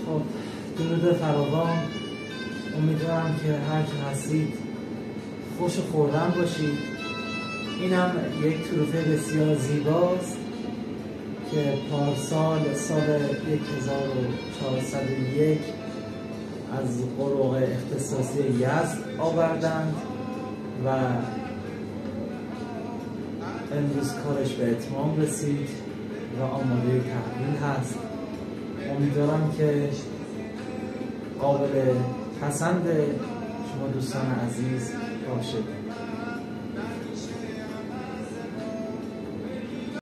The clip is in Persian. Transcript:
خب درود فراوان. امیدوارم که هر که هستید خوش خوردن باشید. اینم یک تروفه بسیار زیباست که پارسال سال 1401 از قروق اختصاصی یزد آوردند و امروز کارش به اتمام رسید و آماده تحویل هست. امیدوارم که قابل پسند شما دوستان عزیز باشه.